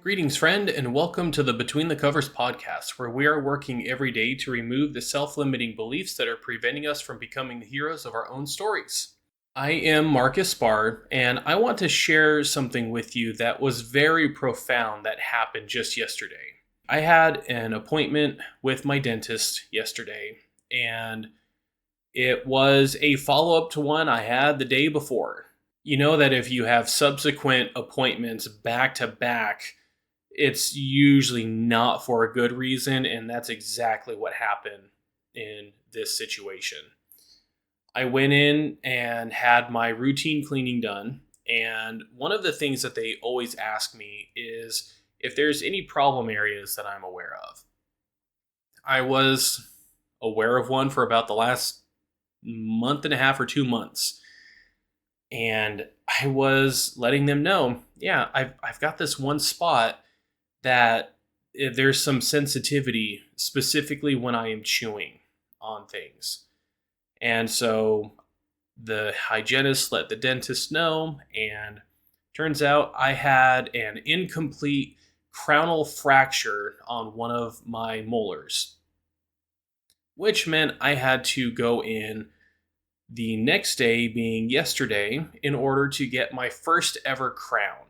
Greetings, friend, and welcome to the Between the Covers podcast, where we are working every day to remove the self-limiting beliefs that are preventing us from becoming the heroes of our own stories. I am Marcus Spar, and I want to share something with you that was very profound that happened just yesterday. I had an appointment with my dentist yesterday, and it was a follow-up to one I had the day before. You know that if you have subsequent appointments back to back, it's usually not for a good reason, and that's exactly what happened in this situation. I went in and had my routine cleaning done, and one of the things that they always ask me is if there's any problem areas that I'm aware of. I was aware of one for about the last month and a half or 2 months, and I was letting them know, yeah, I've got this one spot that there's some sensitivity, specifically when I am chewing on things. And so the hygienist let the dentist know, and turns out I had an incomplete crownal fracture on one of my molars, which meant I had to go in the next day, being yesterday, in order to get my first ever crown.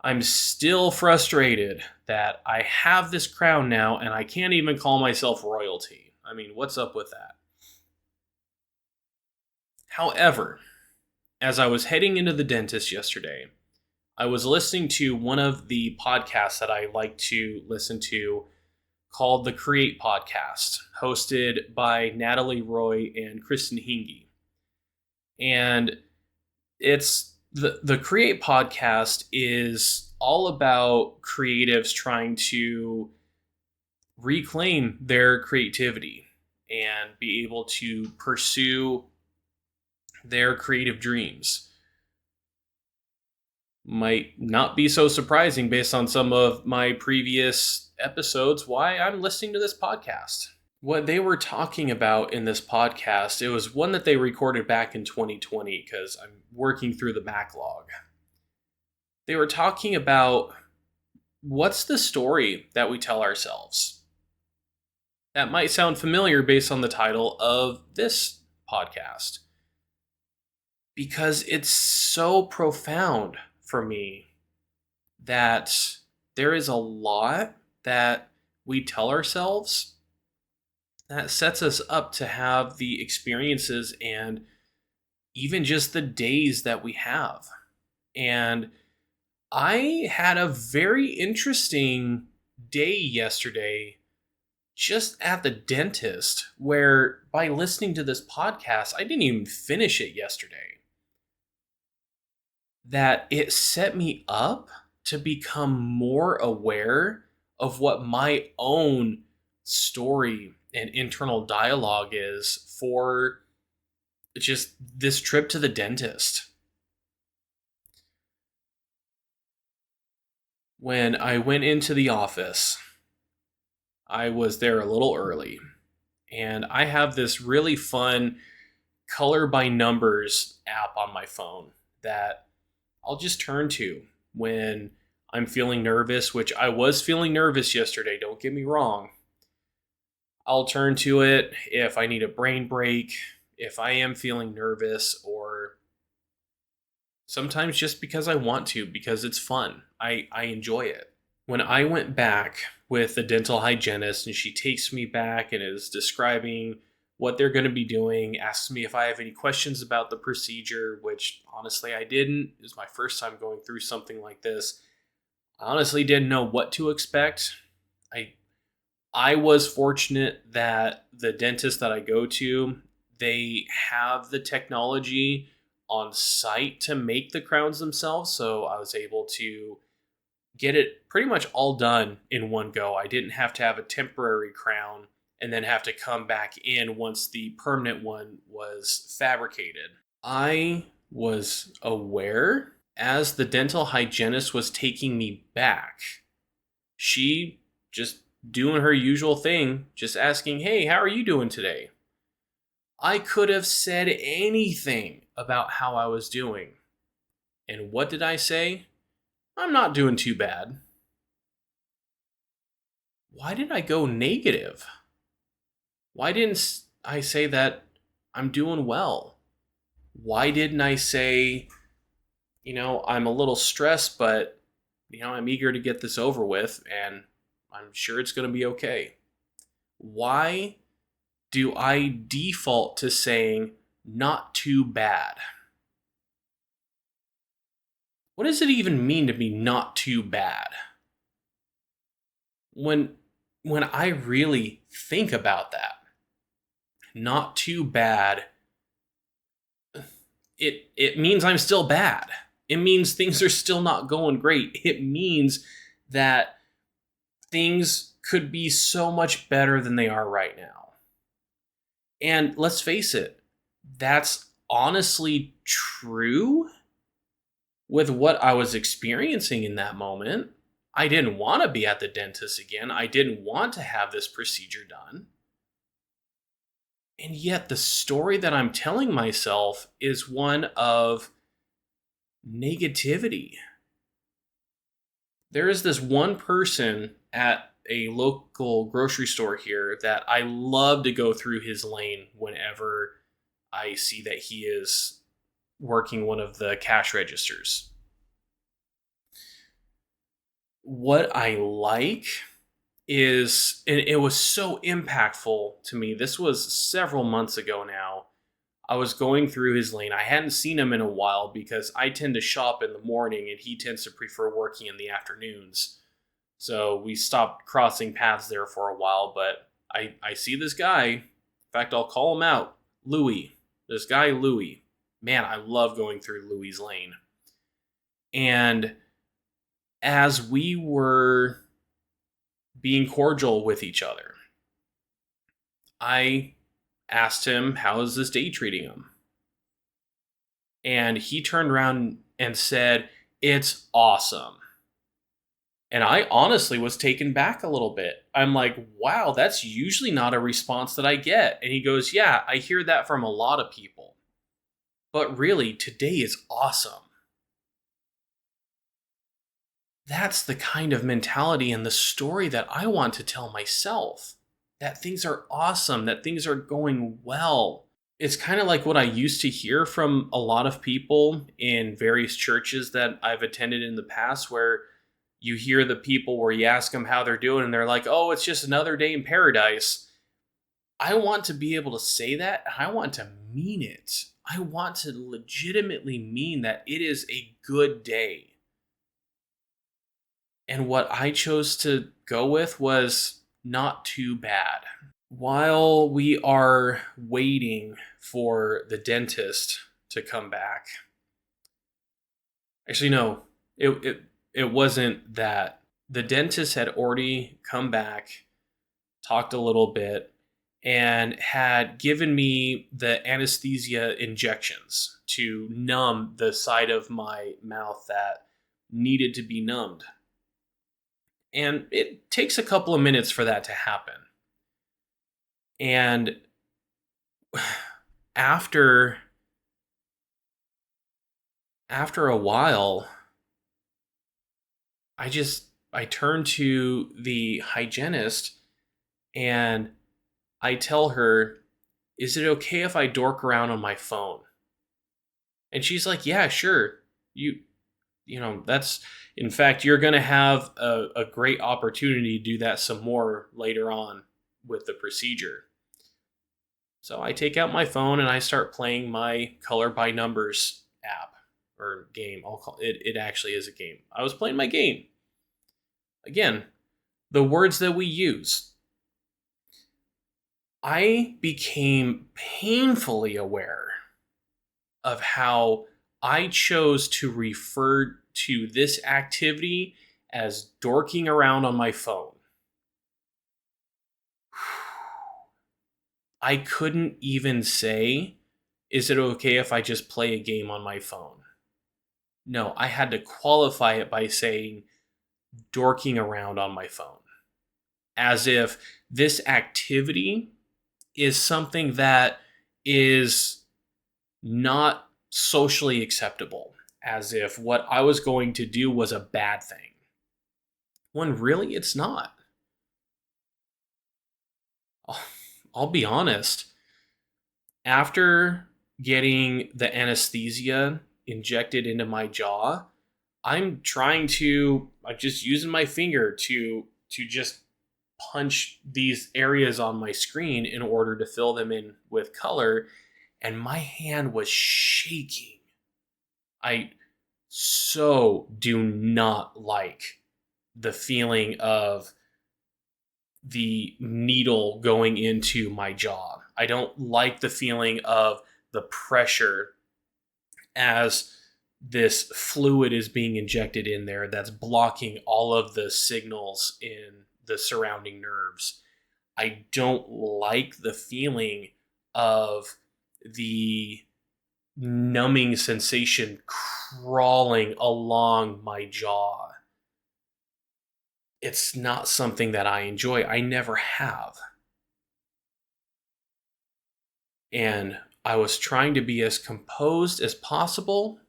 I'm still frustrated that I have this crown now and I can't even call myself royalty. I mean, what's up with that? However, as I was heading into the dentist yesterday, I was listening to one of the podcasts that I like to listen to called the Create Podcast, hosted by Natalie and Kristin Hanggi. And it's the Create Podcast is all about creatives trying to reclaim their creativity and be able to pursue their creative dreams. Might not be so surprising based on some of my previous episodes why I'm listening to this podcast. What they were talking about in this podcast, it was one that they recorded back in 2020 because I'm working through the backlog. They were talking about what's the story that we tell ourselves. That might sound familiar based on the title of this podcast, because it's so profound for me that there is a lot that we tell ourselves that sets us up to have the experiences and even just the days that we have. And I had a very interesting day yesterday just at the dentist, where by listening to this podcast, I didn't even finish it yesterday, that it set me up to become more aware of what my own story and internal dialogue is for just this trip to the dentist. When I went into the office, I was there a little early, and I have this really fun color by numbers app on my phone that I'll just turn to when I'm feeling nervous, which I was feeling nervous yesterday, don't get me wrong. I'll turn to it if I need a brain break, if I am feeling nervous, or sometimes just because I want to, because it's fun. I enjoy it. When I went back with the dental hygienist and she takes me back and is describing what they're going to be doing, asks me if I have any questions about the procedure, which honestly I didn't. It was my first time going through something like this. I honestly didn't know what to expect. I was fortunate that the dentist that I go to, they have the technology on site to make the crowns themselves. So I was able to get it pretty much all done in one go. I didn't have to have a temporary crown and then have to come back in once the permanent one was fabricated. I was aware as the dental hygienist was taking me back. She just doing her usual thing, just asking, "Hey, how are you doing today?" I could have said anything about how I was doing. And what did I say? I'm not doing too bad. Why did I go negative? Why didn't I say that I'm doing well? Why didn't I say, I'm a little stressed, but, I'm eager to get this over with and I'm sure it's going to be okay? Why do I default to saying not too bad? What does it even mean to be not too bad? When when I really think about that, not too bad, it means I'm still bad. It means things are still not going great. It means that things could be so much better than they are right now. And let's face it, that's honestly true with what I was experiencing in that moment. I didn't want to be at the dentist again. I didn't want to have this procedure done. And yet, the story that I'm telling myself is one of negativity. There is this one person at a local grocery store here that I love to go through his lane whenever I see that he is working one of the cash registers. What I like is, and it was so impactful to me. This was several months ago now. I was going through his lane. I hadn't seen him in a while because I tend to shop in the morning and he tends to prefer working in the afternoons. So we stopped crossing paths there for a while, but I see this guy. In fact, I'll call him out. Louis. This guy, Louis. Man, I love going through Louis's lane. And as we were being cordial with each other, I asked him, how is this day treating him? And he turned around and said, it's awesome. And I honestly was taken back a little bit. I'm like, wow, that's usually not a response that I get. And he goes, yeah, I hear that from a lot of people. But really, today is awesome. That's the kind of mentality and the story that I want to tell myself. That things are awesome, that things are going well. It's kind of like what I used to hear from a lot of people in various churches that I've attended in the past, where you hear the people where you ask them how they're doing and they're like, oh, it's just another day in paradise. I want to be able to say that, and I want to mean it. I want to legitimately mean that it is a good day. And what I chose to go with was not too bad. While we are waiting for the dentist to come back, actually, no, it wasn't that. The dentist had already come back, talked a little bit, and had given me the anesthesia injections to numb the side of my mouth that needed to be numbed. And it takes a couple of minutes for that to happen. And after a while, I turn to the hygienist and I tell her, is it okay if I dork around on my phone? And she's like, yeah, sure. That's, in fact, you're going to have a great opportunity to do that some more later on with the procedure. So I take out my phone and I start playing my Color by Numbers app or game. I'll call it. It actually is a game. I was playing my game. Again, the words that we use. I became painfully aware of how I chose to refer to this activity as dorking around on my phone. I couldn't even say, is it okay if I just play a game on my phone? No, I had to qualify it by saying dorking around on my phone. As if this activity is something that is not socially acceptable. as if what I was going to do was a bad thing. When really it's not. I'll be honest. After getting the anesthesia injected into my jaw, I'm just using my finger to just punch these areas on my screen in order to fill them in with color, and my hand was shaking. I so do not like the feeling of the needle going into my jaw. I don't like the feeling of the pressure as this fluid is being injected in there that's blocking all of the signals in the surrounding nerves. I don't like the feeling of the numbing sensation crawling along my jaw. It's not something that I enjoy. I never have. And I was trying to be as composed as possible,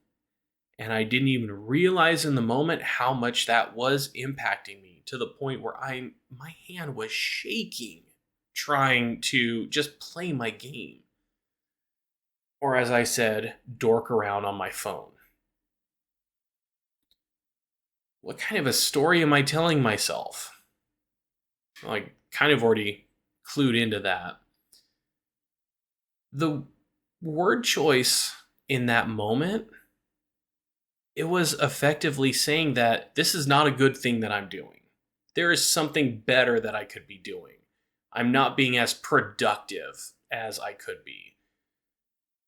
and I didn't even realize in the moment how much that was impacting me, to the point where my hand was shaking trying to just play my game. Or as I said, dork around on my phone. What kind of a story am I telling myself? Well, I kind of already clued into that. The word choice in that moment, it was effectively saying that this is not a good thing that I'm doing. There is something better that I could be doing. I'm not being as productive as I could be.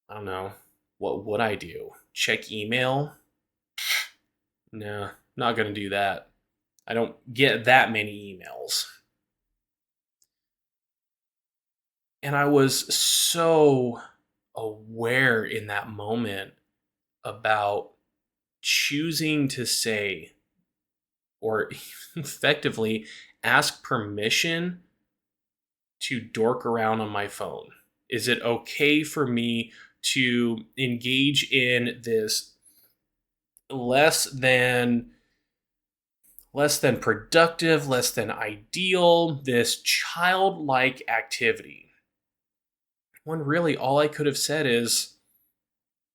I don't know. What would I do? Check email? Nah, not going to do that. I don't get that many emails. And I was so aware in that moment about choosing to say, or effectively ask permission to dork around on my phone. Is it okay for me to engage in this less than productive, less than ideal, this childlike activity? When really all I could have said is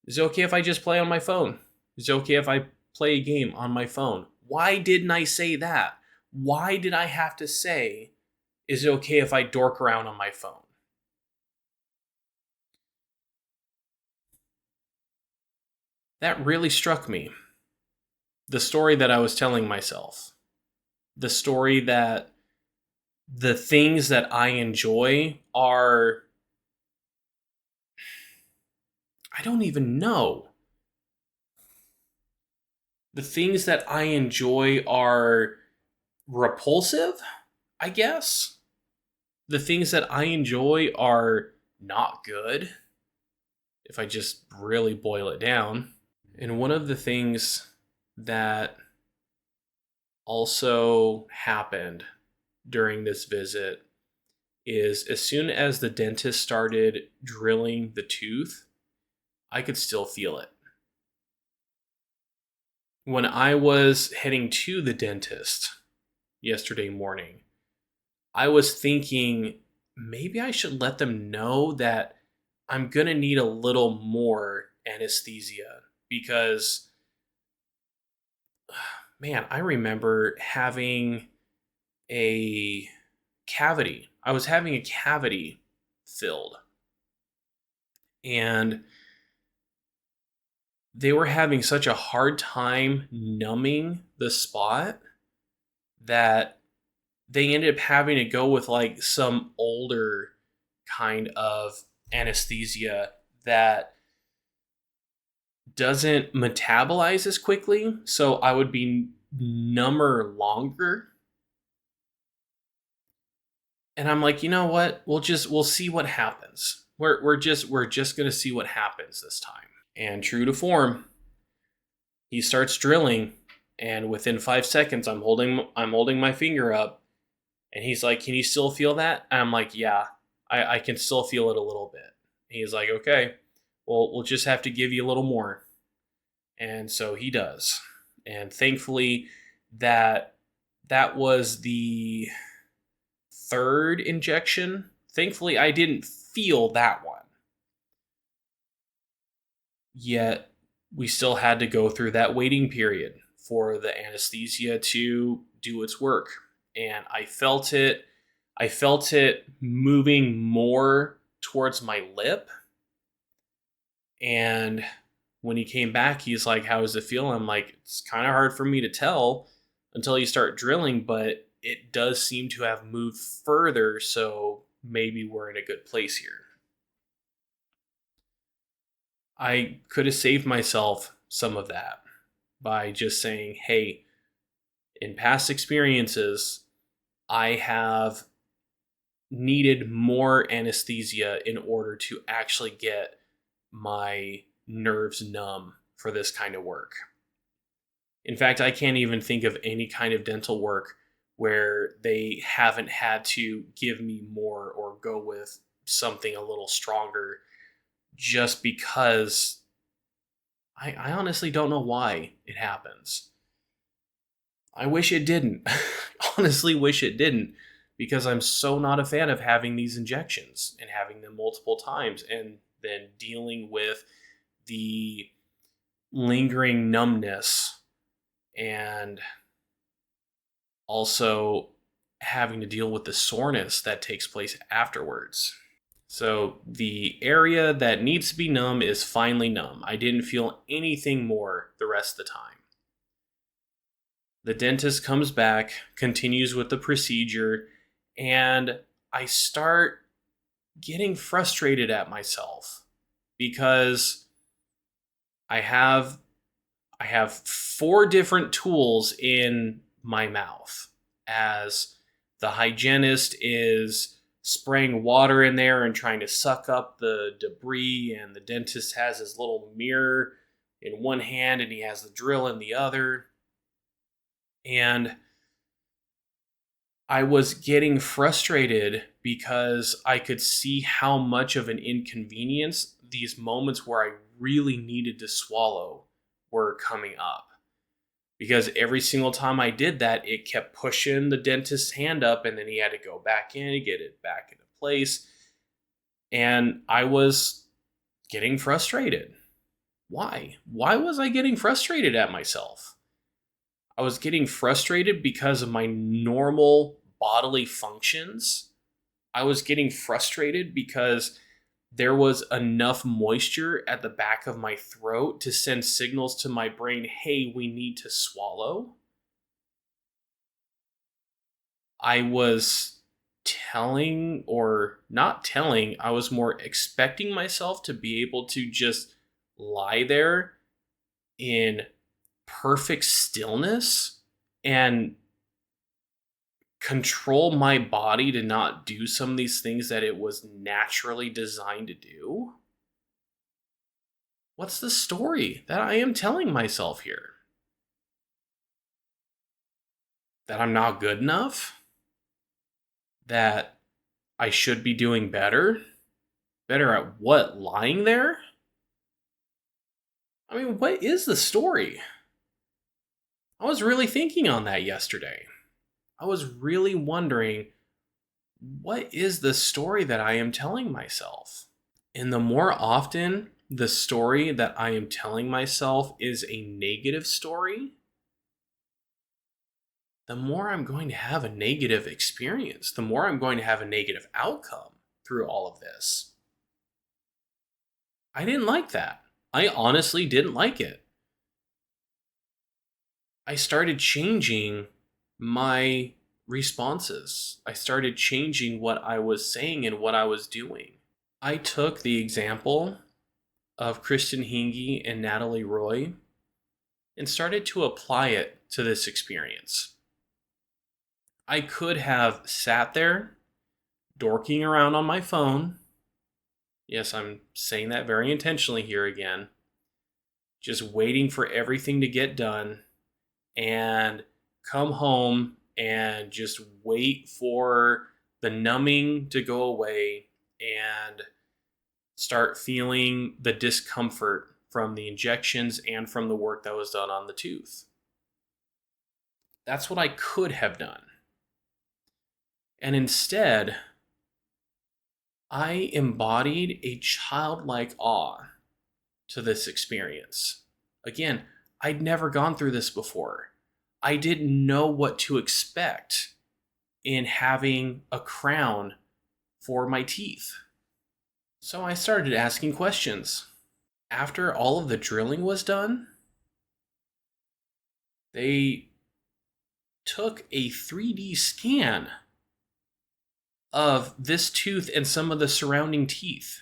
it okay if I just play on my phone? Is it okay if I play a game on my phone? Why didn't I say that? Why did I have to say, is it okay if I dork around on my phone? That really struck me. The story that I was telling myself. The story that the things that I enjoy are, I don't even know. The things that I enjoy are repulsive, I guess. The things that I enjoy are not good, if I just really boil it down. And one of the things that also happened during this visit is as soon as the dentist started drilling the tooth, I could still feel it. When I was heading to the dentist yesterday morning, I was thinking maybe I should let them know that I'm going to need a little more anesthesia, because, man, I remember having a cavity. I was having a cavity filled, and they were having such a hard time numbing the spot that they ended up having to go with like some older kind of anesthesia that doesn't metabolize as quickly. So I would be number longer. And I'm like, you know what? We'll see what happens. We're just gonna see what happens this time. And true to form, he starts drilling, and within 5 seconds, I'm holding my finger up, and he's like, "Can you still feel that?" And I'm like, "Yeah, I can still feel it a little bit." And he's like, "Okay, well, we'll just have to give you a little more." And so he does. And thankfully, that that was the third injection. Thankfully, I didn't feel that one. Yet, we still had to go through that waiting period for the anesthesia to do its work. And I felt it. I felt it moving more towards my lip. And when he came back, he's like, "How does it feel?" I'm like, "It's kind of hard for me to tell until you start drilling, but it does seem to have moved further, so maybe we're in a good place here." I could have saved myself some of that by just saying, "Hey, in past experiences, I have needed more anesthesia in order to actually get my nerves numb for this kind of work." In fact, I can't even think of any kind of dental work where they haven't had to give me more or go with something a little stronger just because I honestly don't know why it happens. I wish it didn't. Honestly, wish it didn't because I'm so not a fan of having these injections and having them multiple times and then dealing with the lingering numbness and also having to deal with the soreness that takes place afterwards. So the area that needs to be numb is finally numb. I didn't feel anything more the rest of the time. The dentist comes back, continues with the procedure, and I start getting frustrated at myself because I have I have four different tools in my mouth as the hygienist is spraying water in there and trying to suck up the debris, and the dentist has his little mirror in one hand and he has the drill in the other. And I was getting frustrated because I could see how much of an inconvenience these moments where I really needed to swallow were coming up. Because every single time I did that, it kept pushing the dentist's hand up, and then he had to go back in and get it back into place. And I was getting frustrated. Why? Why was I getting frustrated at myself? I was getting frustrated because of my normal bodily functions. I was getting frustrated because there was enough moisture at the back of my throat to send signals to my brain, "Hey, we need to swallow." I was telling, or not telling, I was more expecting myself to be able to just lie there in perfect stillness and control my body to not do some of these things that it was naturally designed to do. What's the story that I am telling myself here? That I'm not good enough? That I should be doing better? Better at what? Lying there? I mean, what is the story? I was really thinking on that yesterday. I was really wondering, what is the story that I am telling myself? And the more often the story that I am telling myself is a negative story, the more I'm going to have a negative experience, the more I'm going to have a negative outcome through all of this. I didn't like that. I honestly didn't like it. I started changing my responses. I started changing what I was saying and what I was doing. I took the example of Kristin Hanggi and Natalie Roy and started to apply it to this experience. I could have sat there dorking around on my phone. Yes, I'm saying that very intentionally here again. Just waiting for everything to get done and come home and just wait for the numbing to go away and start feeling the discomfort from the injections and from the work that was done on the tooth. That's what I could have done. And instead, I embodied a childlike awe to this experience. Again, I'd never gone through this before. I didn't know what to expect in having a crown for my teeth. So I started asking questions. After all of the drilling was done, they took a 3D scan of this tooth and some of the surrounding teeth.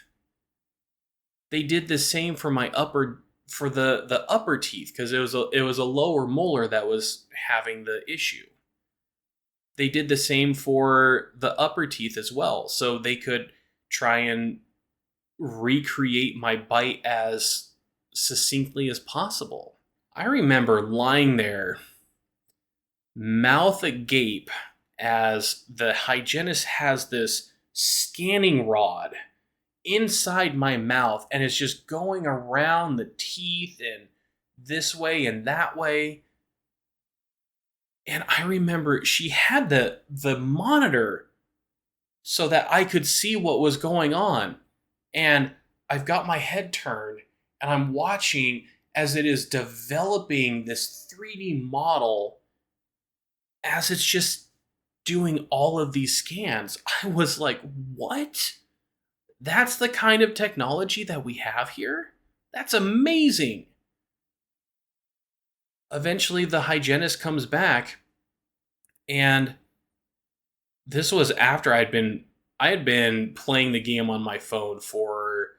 They did the same for my the upper teeth, because it was a lower molar that was having the issue. They did the same for the upper teeth as well, so they could try and recreate my bite as succinctly as possible. I remember lying there, mouth agape, as the hygienist has this scanning rod inside my mouth and it's just going around the teeth and this way and that way. And I remember she had the monitor so that I could see what was going on. And I've got my head turned and I'm watching as it is developing this 3D model as it's just doing all of these scans. I was like, what? That's the kind of technology that we have here? That's amazing. Eventually, the hygienist comes back, and this was after I had been playing the game on my phone for,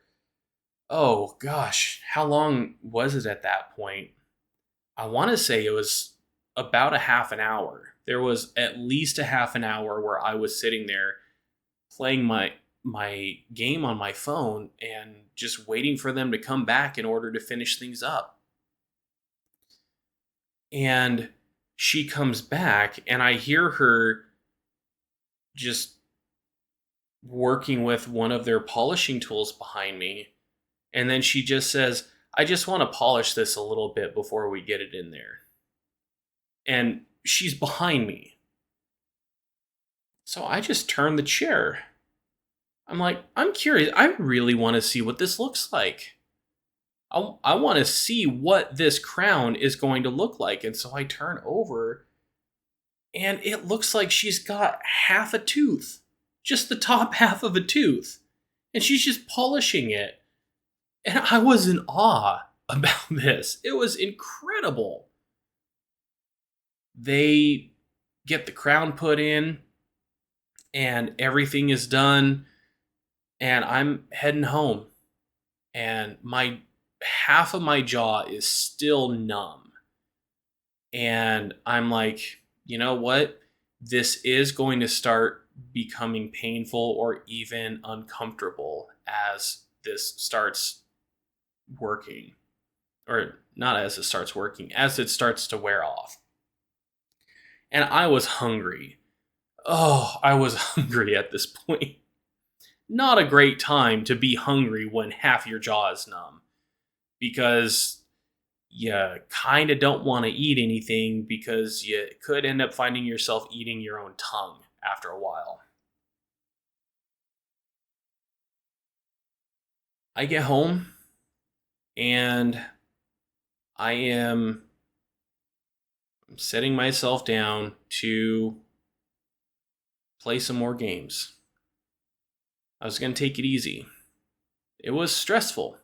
oh gosh, how long was it at that point? I want to say it was about a half an hour. There was at least a half an hour where I was sitting there playing my game on my phone and just waiting for them to come back in order to finish things up. And she comes back and I hear her just working with one of their polishing tools behind me. And then she just says, I just want to polish this a little bit before we get it in there. And she's behind me. So I just turn the chair. I'm like, I'm curious. I really want to see what this looks like. I want to see what this crown is going to look like. And so I turn over and it looks like she's got half a tooth, just the top half of a tooth. And she's just polishing it. And I was in awe about this. It was incredible. They get the crown put in and everything is done. And I'm heading home. And my half of my jaw is still numb. And I'm like, you know what? This is going to start becoming painful or even uncomfortable as this starts working. Or not as it starts working, as it starts to wear off. And I was hungry. Oh, I was hungry at this point. Not a great time to be hungry when half your jaw is numb. Because you kind of don't want to eat anything because you could end up finding yourself eating your own tongue after a while. I get home and I am setting myself down to play some more games. I was going to take it easy. It was stressful.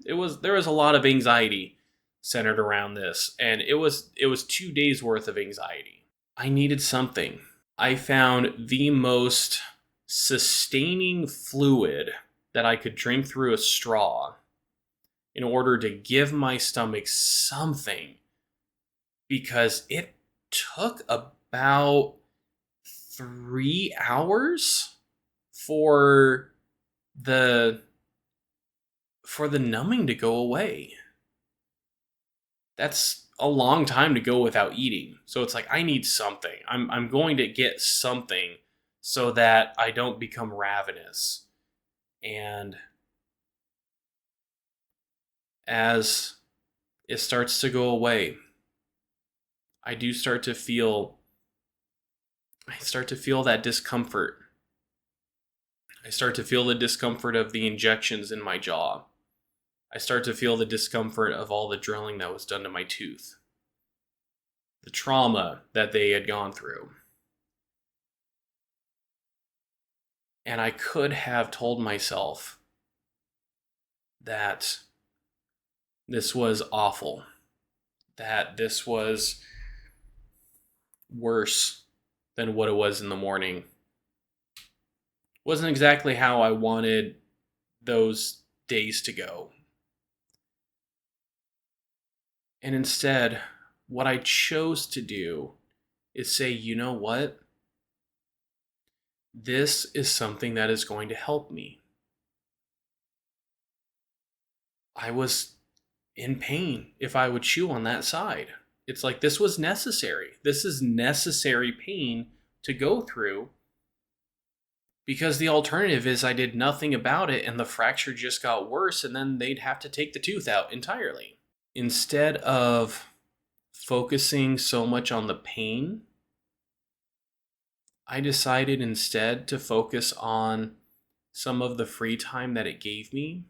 There was a lot of anxiety centered around this, and it was 2 days worth of anxiety. I needed something. I found the most sustaining fluid that I could drink through a straw in order to give my stomach something, because it took about 3 hours for the numbing to go away. That's a long time to go without eating. So it's like, I need something. I'm going to get something so that I don't become ravenous. And as it starts to go away, I do start to feel that discomfort. I start to feel the discomfort of the injections in my jaw. I start to feel the discomfort of all the drilling that was done to my tooth. The trauma that they had gone through. And I could have told myself that this was awful, that this was worse than what it was in the morning. Wasn't exactly how I wanted those days to go. And instead, what I chose to do is say, you know what? This is something that is going to help me. I was in pain if I would chew on that side. It's like this was necessary. This is necessary pain to go through, because the alternative is I did nothing about it and the fracture just got worse, and then they'd have to take the tooth out entirely. Instead of focusing so much on the pain, I decided instead to focus on some of the free time that it gave me.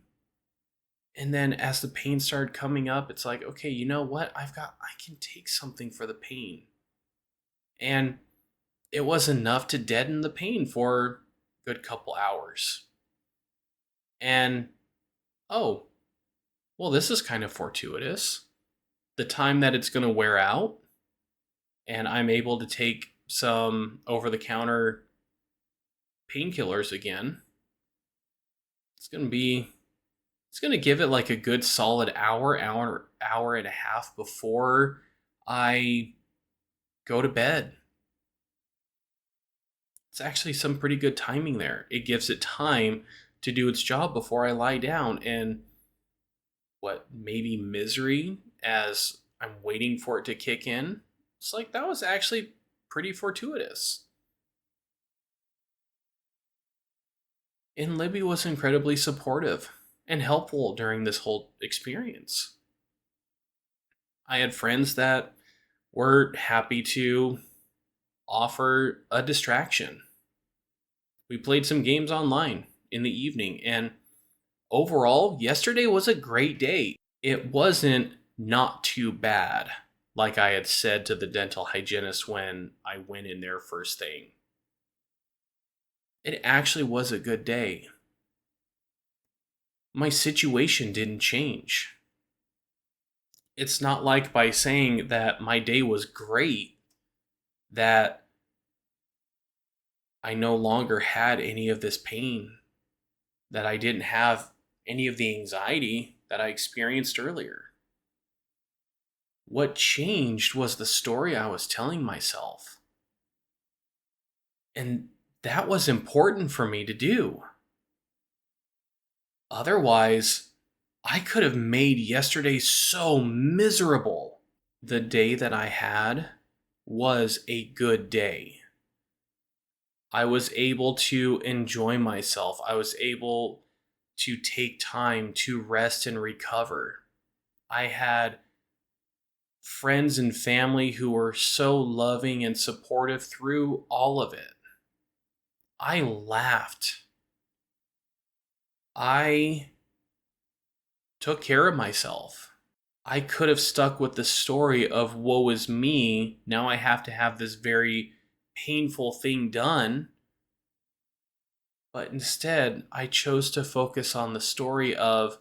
And then as the pain started coming up, it's like, okay, you know what? I can take something for the pain. And it was enough to deaden the pain for a good couple hours. And, oh, well, this is kind of fortuitous. The time that it's going to wear out, and I'm able to take some over-the-counter painkillers again, it's going to give it like a good solid hour and a half before I go to bed. It's actually some pretty good timing there. It gives it time to do its job before I lie down, and what maybe misery as I'm waiting for it to kick in. It's like that was actually pretty fortuitous. And Libby was incredibly supportive and helpful during this whole experience. I had friends that were happy to offer a distraction. We played some games online in the evening, and overall, yesterday was a great day. It wasn't not too bad, like I had said to the dental hygienist when I went in there first thing. It actually was a good day. My situation didn't change. It's not like by saying that my day was great that I no longer had any of this pain, that I didn't have any of the anxiety that I experienced earlier. What changed was the story I was telling myself. And that was important for me to do. Otherwise, I could have made yesterday so miserable. The day that I had was a good day. I was able to enjoy myself. I was able to take time to rest and recover. I had friends and family who were so loving and supportive through all of it. I laughed. I took care of myself. I could have stuck with the story of woe is me. Now I have to have this very painful thing done. But instead, I chose to focus on the story of,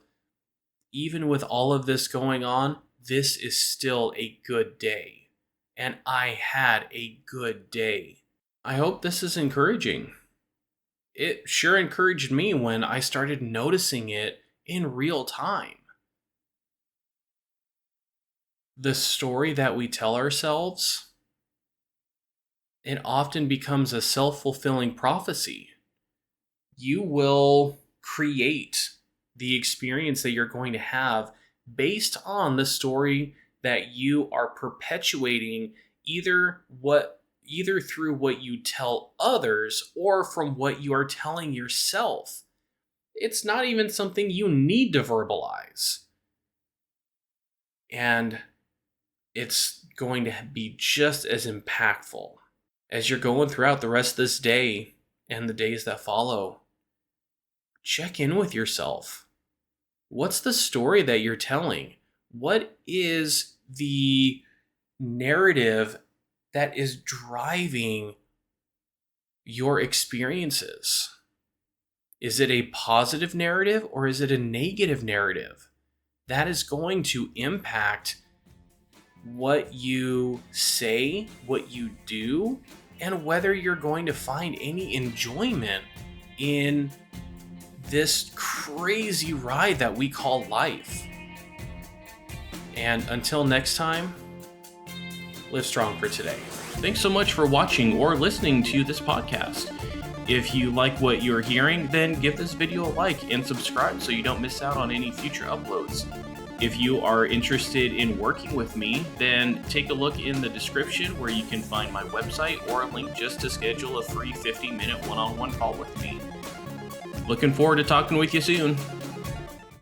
even with all of this going on, this is still a good day. And I had a good day. I hope this is encouraging. It sure encouraged me when I started noticing it in real time. The story that we tell ourselves, it often becomes a self-fulfilling prophecy. You will create the experience that you're going to have based on the story that you are perpetuating, either through what you tell others or from what you are telling yourself. It's not even something you need to verbalize. And it's going to be just as impactful as you're going throughout the rest of this day and the days that follow. Check in with yourself. What's the story that you're telling? What is the narrative that is driving your experiences? Is it a positive narrative or is it a negative narrative? That is going to impact what you say, what you do, and whether you're going to find any enjoyment in this crazy ride that we call life. And until next time, live strong for today. Thanks so much for watching or listening to this podcast. If you like what you're hearing, then give this video a like and subscribe so you don't miss out on any future uploads. If you are interested in working with me, then take a look in the description where you can find my website or a link just to schedule a free 50-minute one-on-one call with me. Looking forward to talking with you soon.